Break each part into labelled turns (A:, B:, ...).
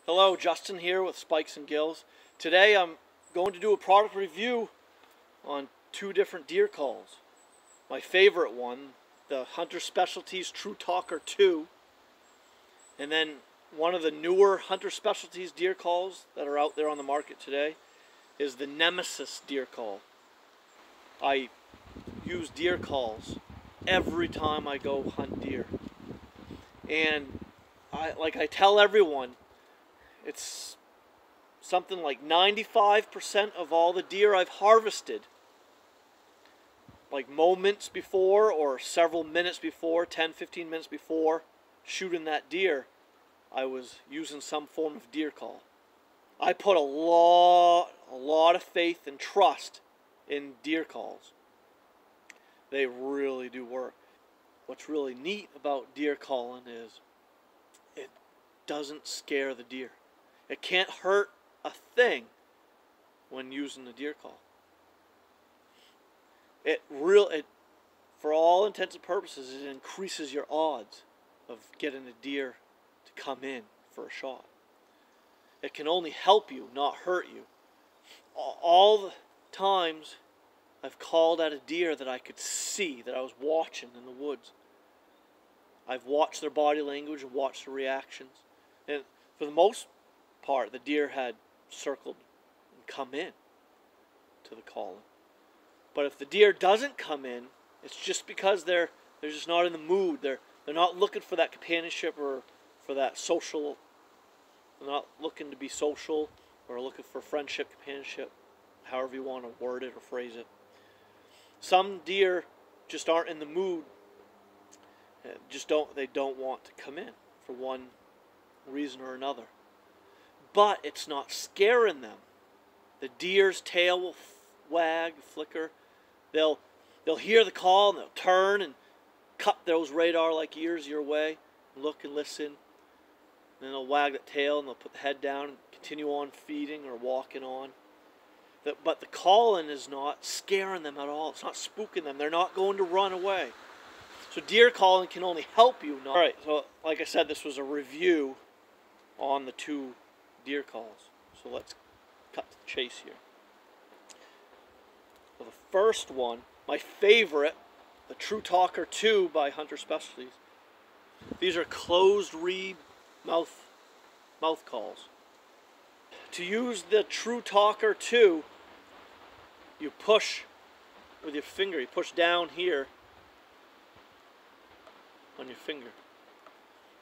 A: Hello, Justin here with Spikes and Gills. Today I'm going to do a product review on two different deer calls. My favorite one, the Hunters Specialties True Talker 2, and then one of the newer Hunters Specialties deer calls that are out there on the market today is the Nemesis deer call. I use deer calls every time I go hunt deer. And I tell everyone, it's something like 95% of all the deer I've harvested, like moments before or several minutes before, 10-15 minutes before shooting that deer, I was using some form of deer call. I put a lot of faith and trust in deer calls. They really do work. What's really neat about deer calling is it doesn't scare the deer. It can't hurt a thing when using the deer call. For all intents and purposes, it increases your odds of getting a deer to come in for a shot. It can only help you, not hurt you. All the times I've called at a deer that I could see, that I was watching in the woods, I've watched their body language and watched their reactions. And for the most part, the deer had circled and come in to the calling. But if the deer doesn't come in, it's just because they're just not in the mood. They're not looking for that companionship or for that social. They're not looking to be social or looking for friendship, companionship, however you want to word it or phrase it. Some deer just aren't in the mood. They don't want to come in for one reason or another. But it's not scaring them. The deer's tail will wag, flicker. They'll hear the call and they'll turn and cut those radar-like ears your way, look and listen. And then they'll wag that tail and they'll put the head down and continue on feeding or walking on. But the calling is not scaring them at all. It's not spooking them. They're not going to run away. So deer calling can only help you. Alright, so like I said, this was a review on the two deer calls. So let's cut to the chase here. So the first one, my favorite, the True Talker 2 by Hunters Specialties. These are closed reed mouth calls. To use the True Talker 2, you push with your finger. You push down here on your finger.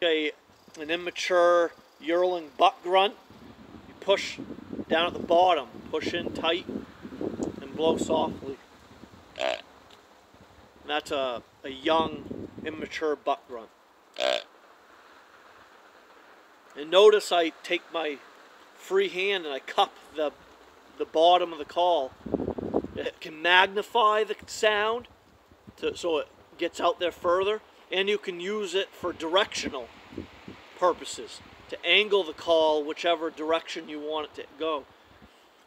A: An immature yearling buck grunt, you push down at the bottom, push in tight and blow softly. And that's a young immature buck grunt. And notice I take my free hand and I cup the bottom of the call. It can magnify the sound so it gets out there further, and you can use it for directional purposes to angle the call whichever direction you want it to go.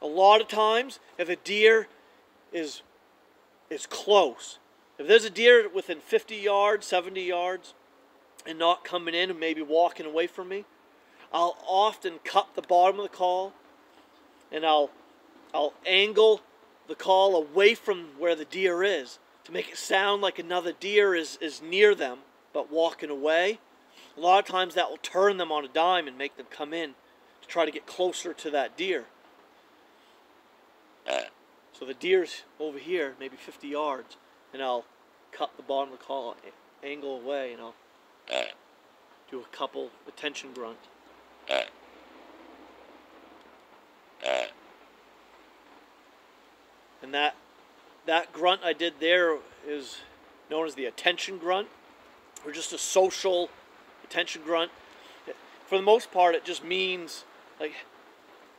A: A lot of times, if a deer is close, if there's a deer within 50 yards, 70 yards, and not coming in and maybe walking away from me, I'll often cup the bottom of the call and I'll angle the call away from where the deer is to make it sound like another deer is near them but walking away. A lot of times that will turn them on a dime and make them come in to try to get closer to that deer. So the deer's over here, maybe 50 yards, and I'll cut the bottom of the call, angle away, and I'll do a couple attention grunt. And that grunt I did there is known as the attention grunt, or just a social attention grunt. For the most part, it just means like,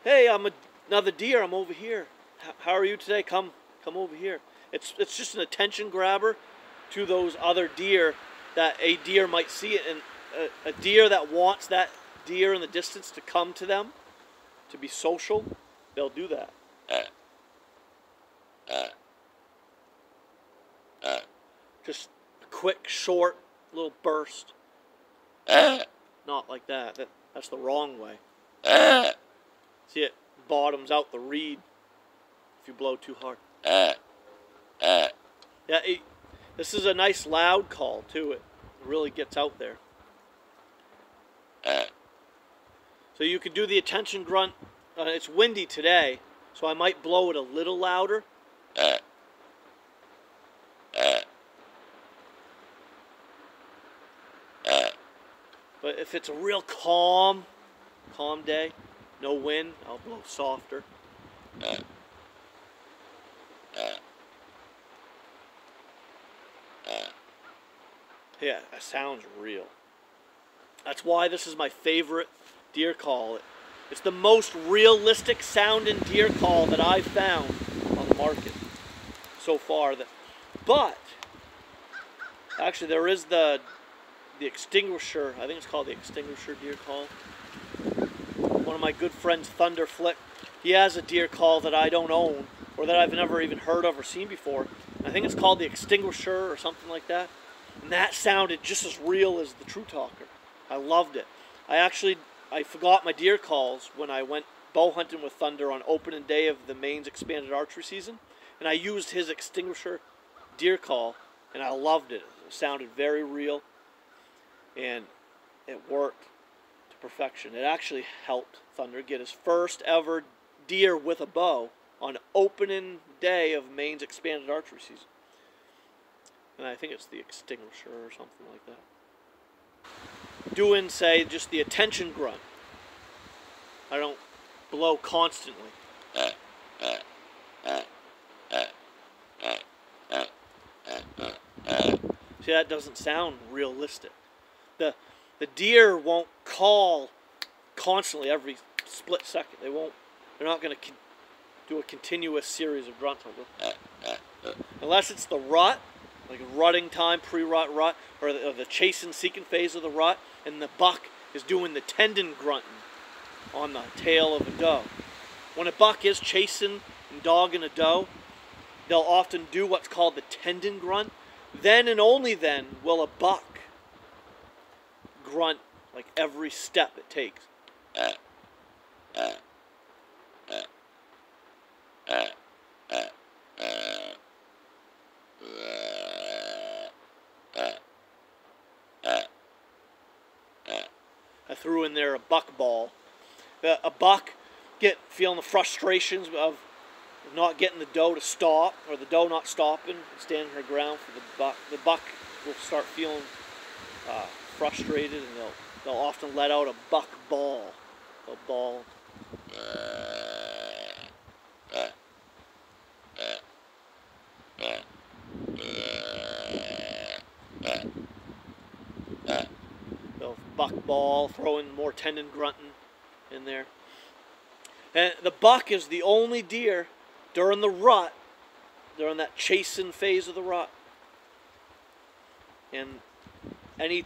A: hey, I'm another deer, I'm over here. How are you today? Come over here. It's just an attention grabber to those other deer that a deer might see it, and a deer that wants that deer in the distance to come to them, to be social, they'll do that. Just a quick, short, little burst. Not like that. That's the wrong way. See, it bottoms out the reed if you blow too hard. Yeah, this is a nice loud call too. It really gets out there. So you could do the attention grunt. It's windy today, so I might blow it a little louder. But if it's a real calm day, no wind, I'll blow softer. Yeah, that sounds real. That's why this is my favorite deer call. It's the most realistic sounding deer call that I've found on the market so far. But actually, there is the extinguisher. I think it's called the extinguisher deer call. One of my good friends, Thunder Flick, he has a deer call that I don't own, or that I've never even heard of or seen before. I think it's called the extinguisher or something like that. And that sounded just as real as the True Talker. I loved it. I forgot my deer calls when I went bow hunting with Thunder on opening day of the Maine's expanded archery season. And I used his extinguisher deer call, and I loved it. It sounded very real, and it worked to perfection. It actually helped Thunder get his first ever deer with a bow on opening day of Maine's expanded archery season. And I think it's the extinguisher or something like that. Doing, say, just the attention grunt. I don't blow constantly. See, that doesn't sound realistic. The deer won't call constantly every split second. They're not going to do a continuous series of grunts. Unless it's the rut, like a rutting time, pre-rut rut, or the chase and seeking phase of the rut, and the buck is doing the tendon grunting on the tail of a doe. When a buck is chasing and dogging a doe, they'll often do what's called the tendon grunt. Then and only then will a buck grunt like every step it takes. I threw in there a buck ball. A buck feeling the frustrations of not getting the doe to stop, or the doe not stopping, standing her ground for the buck. The buck will start feeling frustrated, and they'll often let out a buck ball. A ball. They'll buck ball, throwing more tendon grunting in there. And the buck is the only deer during the rut, during that chasing phase of the rut, and any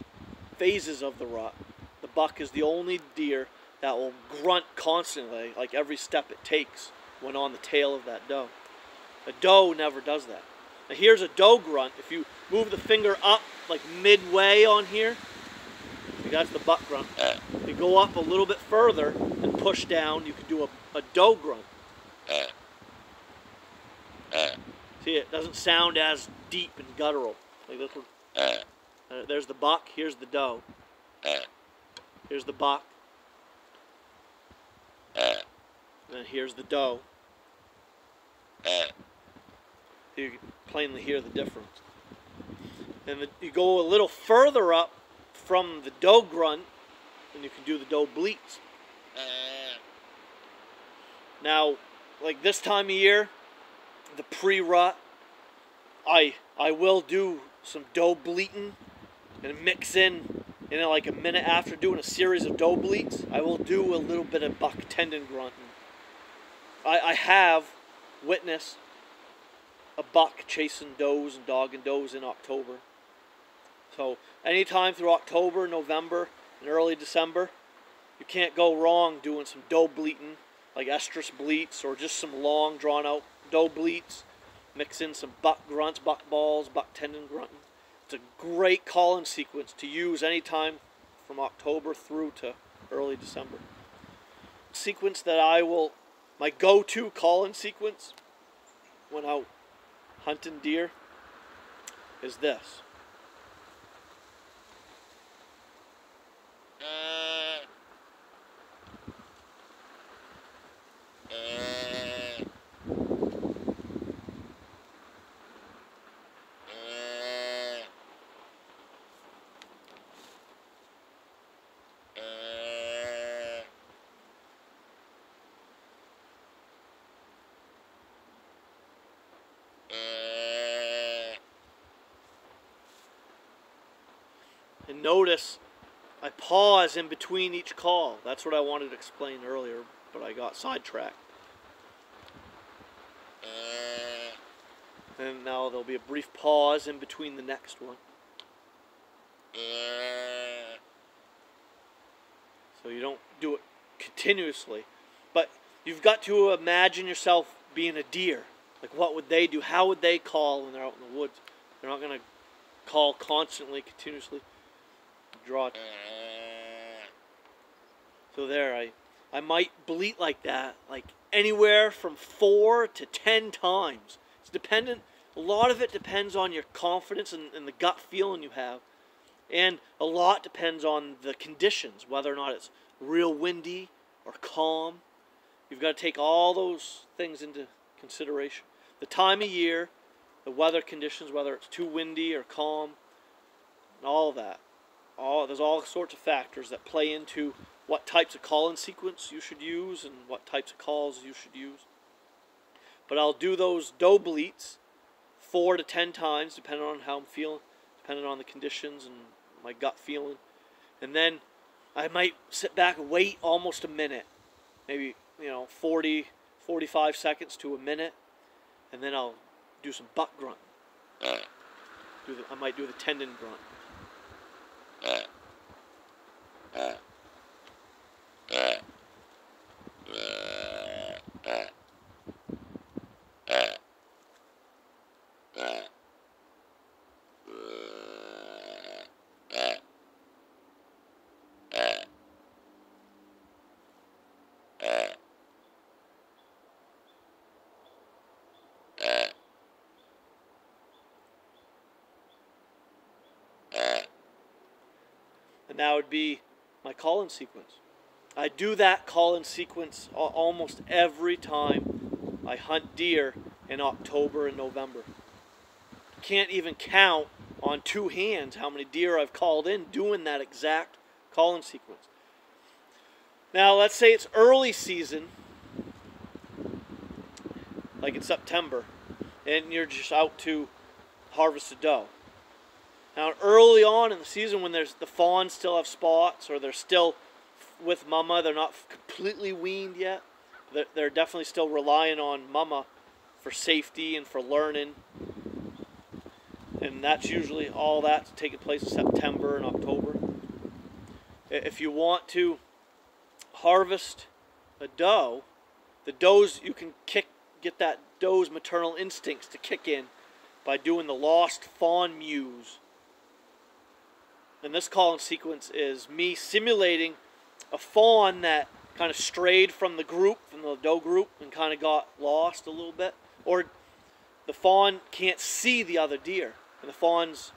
A: phases of the rut, the buck is the only deer that will grunt constantly, like every step it takes when on the tail of that doe. A doe never does that. Now here's a doe grunt. If you move the finger up like midway on here, that's the buck grunt. If you go up a little bit further and push down, you can do a doe grunt. See, it doesn't sound as deep and guttural. Like this one. There's the buck, here's the doe. Here's the buck. And then here's the doe. You can plainly hear the difference. And you go a little further up from the doe grunt, and you can do the doe bleats. Now, like this time of year, the pre-rut, I will do some doe bleating and mix in like a minute after doing a series of doe bleats, I will do a little bit of buck tendon grunting. I have witnessed a buck chasing does and dogging does in October. So anytime through October, November, and early December, you can't go wrong doing some doe bleating, like estrus bleats, or just some long drawn out doe bleats. Mix in some buck grunts, buck balls, buck tendon grunting. It's a great calling sequence to use anytime from October through to early December. sequence that my go-to calling sequence when out hunting deer is this. And notice I pause in between each call. That's what I wanted to explain earlier, but I got sidetracked. And now there'll be a brief pause in between the next one. So you don't do it continuously, but you've got to imagine yourself being a deer. Like, what would they do? How would they call when they're out in the woods? They're not going to call constantly, continuously. Draw. So there, I might bleat like that, like anywhere from 4 to 10 times. It's dependent. A lot of it depends on your confidence and the gut feeling you have. And a lot depends on the conditions, whether or not it's real windy or calm. You've got to take all those things into consideration. The time of year, the weather conditions, whether it's too windy or calm, and all of that. There's all sorts of factors that play into what types of calling sequence you should use and what types of calls you should use. But I'll do those doe bleats 4 to 10 times, depending on how I'm feeling, depending on the conditions and my gut feeling. And then I might sit back and wait almost a minute, maybe 40, 45 seconds to a minute, and then I'll do some buck grunt. I might do the tendon grunt. And that would be my call-in sequence. I do that call-in sequence almost every time I hunt deer in October and November. Can't even count on 2 hands how many deer I've called in doing that exact call-in sequence. Now, let's say it's early season, like in September, and you're just out to harvest a doe. Now, early on in the season, when the fawns still have spots, or they're still with mama, they're not completely weaned yet, they're definitely still relying on mama for safety and for learning. And that's usually all that's taking place in September and October. If you want to harvest a doe, the does, you can get that doe's maternal instincts to kick in by doing the lost fawn mews. And this calling sequence is me simulating a fawn that kind of strayed from the group, from the doe group, and kind of got lost a little bit. Or the fawn can't see the other deer, and the fawn's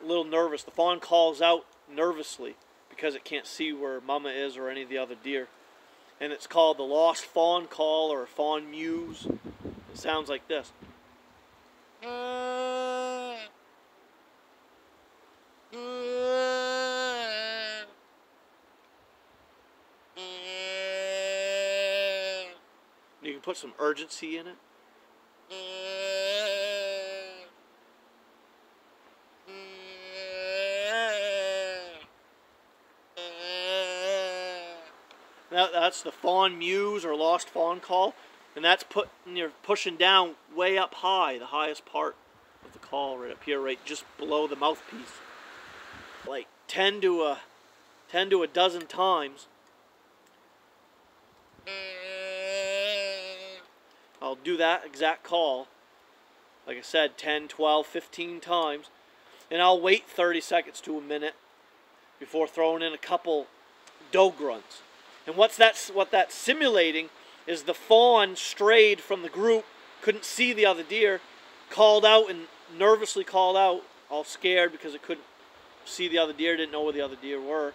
A: a little nervous. The fawn calls out nervously because it can't see where mama is or any of the other deer. And it's called the lost fawn call, or fawn mews. It sounds like this. You can put some urgency in it. Now, that's the fawn mews or lost fawn call, and that's you're pushing down way up high, the highest part of the call, right up here, right just below the mouthpiece, like 10 to a dozen times. I'll do that exact call, like I said, 10, 12, 15 times, and I'll wait 30 seconds to a minute before throwing in a couple doe grunts. And what that's simulating is the fawn strayed from the group, couldn't see the other deer, called out and nervously called out, all scared because it couldn't see the other deer, didn't know where the other deer were.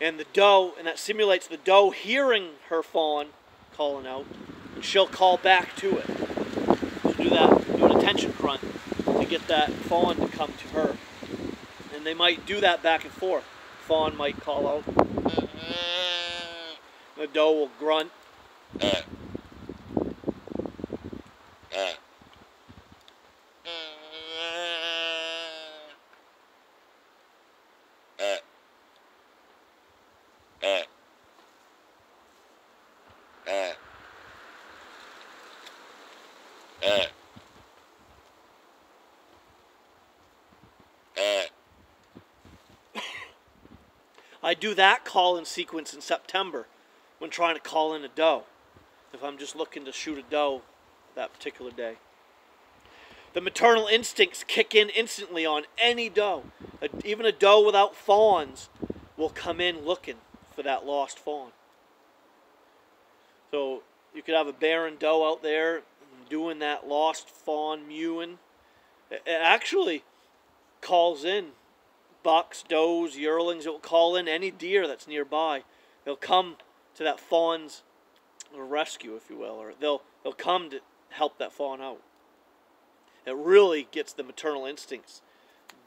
A: And the doe, and that simulates the doe hearing her fawn calling out, and she'll call back to it. She'll do that, do an attention grunt to get that fawn to come to her. And they might do that back and forth. Fawn might call out. The doe will grunt. I do that call in sequence in September when trying to call in a doe, if I'm just looking to shoot a doe that particular day. The maternal instincts kick in instantly on any doe. Even a doe without fawns will come in looking for that lost fawn. So you could have a barren doe out there doing that lost fawn mewing. It actually calls in bucks, does, yearlings. It will call in any deer that's nearby. They'll come to that fawn's rescue, if you will, or they'll come to help that fawn out. It really gets the maternal instincts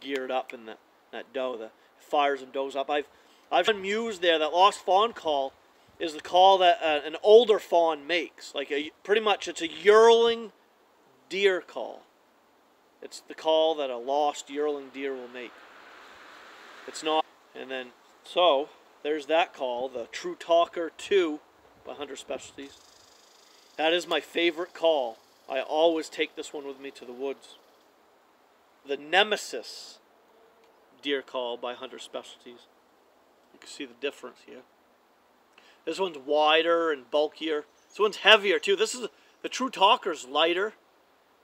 A: geared up in that doe. That fires them does up. I've done mews there. That lost fawn call is the call that an older fawn makes. Like pretty much it's a yearling deer call. It's the call that a lost yearling deer will make. It's not. And then, so, there's that call, the True Talker 2 by Hunters Specialties. That is my favorite call. I always take this one with me to the woods. The Nemesis deer call by Hunters Specialties. You can see the difference here. This one's wider and bulkier. This one's heavier too. The True Talker's lighter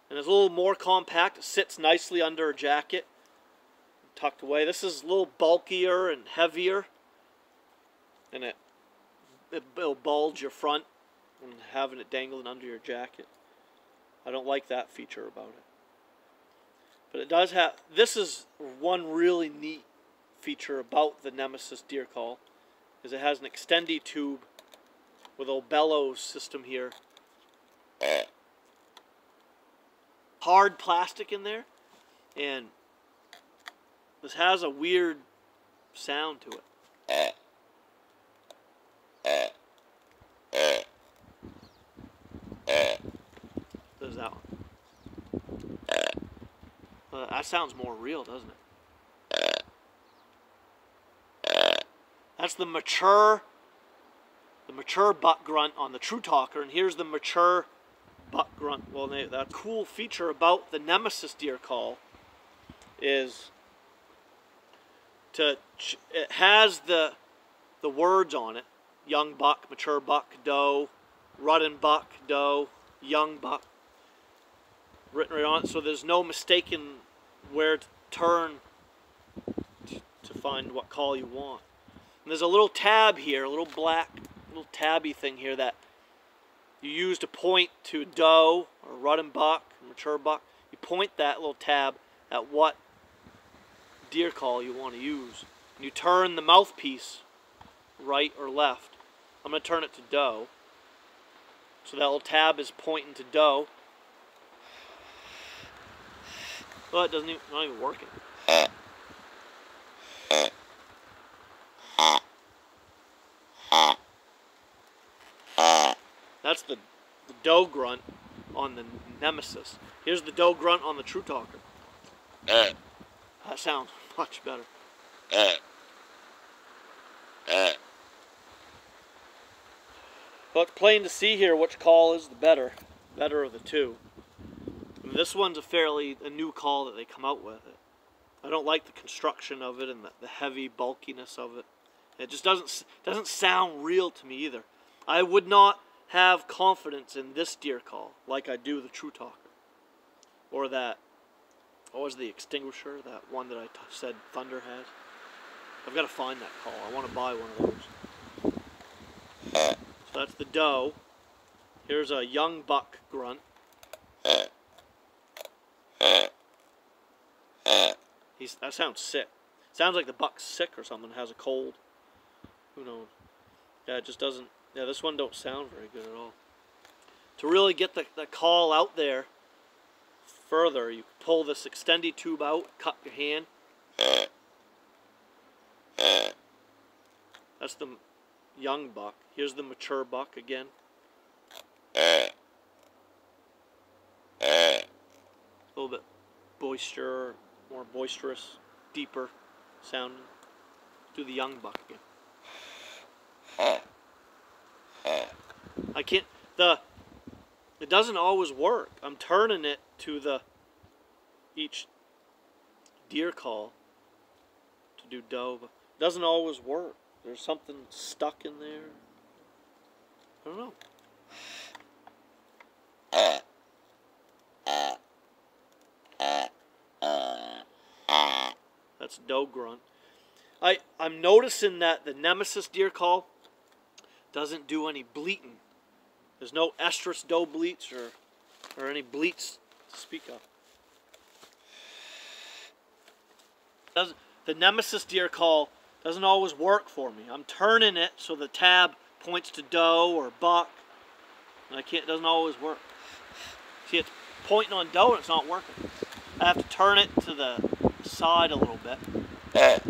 A: and it's a little more compact. It sits nicely under a jacket, tucked away. This is a little bulkier and heavier, and it'll bulge your front and having it dangling under your jacket. I don't like that feature about it. But it does have, this is one really neat feature about the Nemesis deer call, is it has an extendy tube with a bellows system here. Hard plastic in there, and this has a weird sound to it. There's that one. That sounds more real, doesn't it? That's the mature buck grunt on the True Talker, and here's the mature buck grunt. Well, that cool feature about the Nemesis deer call is it has the words on it: young buck, mature buck, doe, rutting buck, doe, young buck, written right on it, so there's no mistaking where to turn to find what call you want. And there's a little tab here, a little black, little tabby thing here that you use to point to doe or rutting buck, mature buck. You point that little tab at what deer call you want to use. And you turn the mouthpiece right or left. I'm going to turn it to doe. So that little tab is pointing to doe. Well, it doesn't even, not even working. That's the doe grunt on the Nemesis. Here's the doe grunt on the True Talker. That sounds much better. Well, it's plain to see here which call is the better of the two. And this one's a new call that they come out with. I don't like the construction of it and the heavy bulkiness of it. It just doesn't sound real to me either. I would not have confidence in this deer call like I do the True Talker. Or that, what was the extinguisher, that one that I said Thunder has? I've got to find that call. I want to buy one of those. That's the doe. Here's a young buck grunt. That sounds sick. Sounds like the buck's sick or something, has a cold. Who knows? Yeah, it just doesn't. Yeah, this one don't sound very good at all. To really get the call out there further, you pull this extendy tube out, cut your hand. That's the young buck. Here's the mature buck again. A little bit more boisterous, deeper sounding. Do the young buck again. I can't, it doesn't always work. I'm turning it to each deer call to do doe, but it doesn't always work. There's something stuck in there. I don't know. That's doe grunt. I'm noticing that the Nemesis deer call doesn't do any bleating. There's no estrus doe bleats or any bleats to speak of. The Nemesis deer call doesn't always work for me. I'm turning it so the tab points to doe or buck, and it doesn't always work. See, it's pointing on doe and it's not working. I have to turn it to the side a little bit. That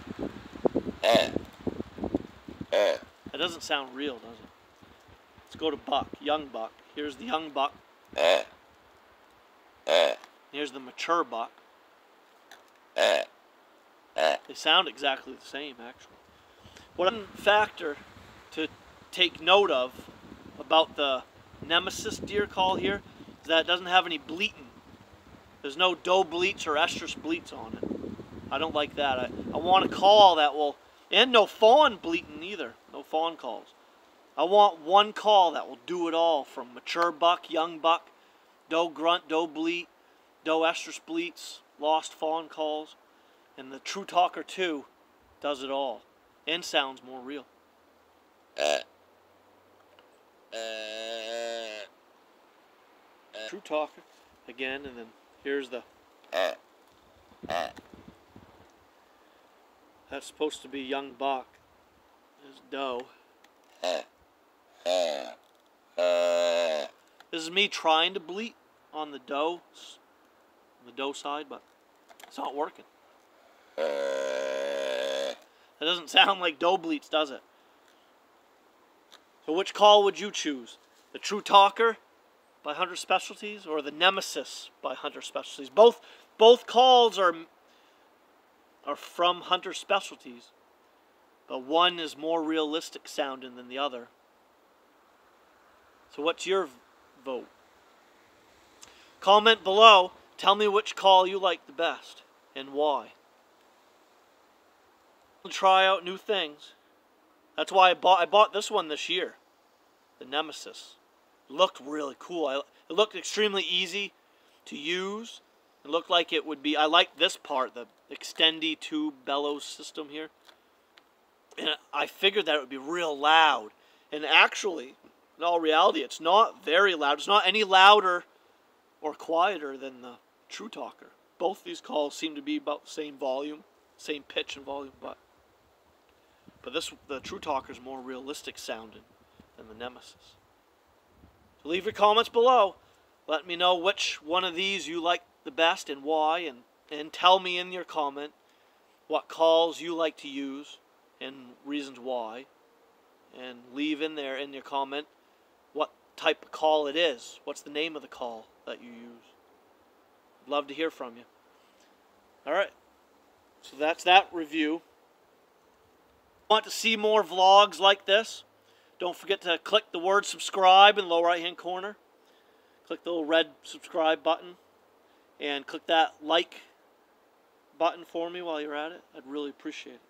A: doesn't sound real, does it? Let's go to buck, young buck. Here's the young buck. Here's the mature buck. They sound exactly the same, actually. One factor to take note of about the Nemesis deer call here is that it doesn't have any bleating. There's no doe bleats or estrus bleats on it. I don't like that. I want a call that will, and no fawn bleating either. No fawn calls. I want one call that will do it all, from mature buck, young buck, doe grunt, doe bleat, doe estrus bleats, lost fawn calls. And the True Talker 2 does it all and sounds more real. True Talker again, and then here's the. That's supposed to be young buck. There's doe. This is me trying to bleat on the doe side, but it's not working. That doesn't sound like doe bleats, does it? So which call would you choose? The True Talker by Hunters Specialties or the Nemesis by Hunters Specialties? Both calls are from Hunters Specialties, but one is more realistic sounding than the other. So what's your vote? Comment below. Tell me which call you like the best and why. Try out new things. That's why I bought this one this year, the Nemesis. It looked really cool. It looked extremely easy to use. It looked like it would be. I like this part, the extendy tube bellows system here. And I figured that it would be real loud. And actually, in all reality, it's not very loud. It's not any louder or quieter than the True Talker. Both these calls seem to be about the same volume, same pitch and volume, but the True Talker is more realistic sounding than the Nemesis. So leave your comments below. Let me know which one of these you like the best and why, and tell me in your comment what calls you like to use and reasons why. And leave in there in your comment what type of call it is. What's the name of the call that you use? I'd love to hear from you. Alright, so that's that review. Want to see more vlogs like this? Don't forget to click the word subscribe in the lower right hand corner. Click the little red subscribe button and click that like button for me while you're at it. I'd really appreciate it.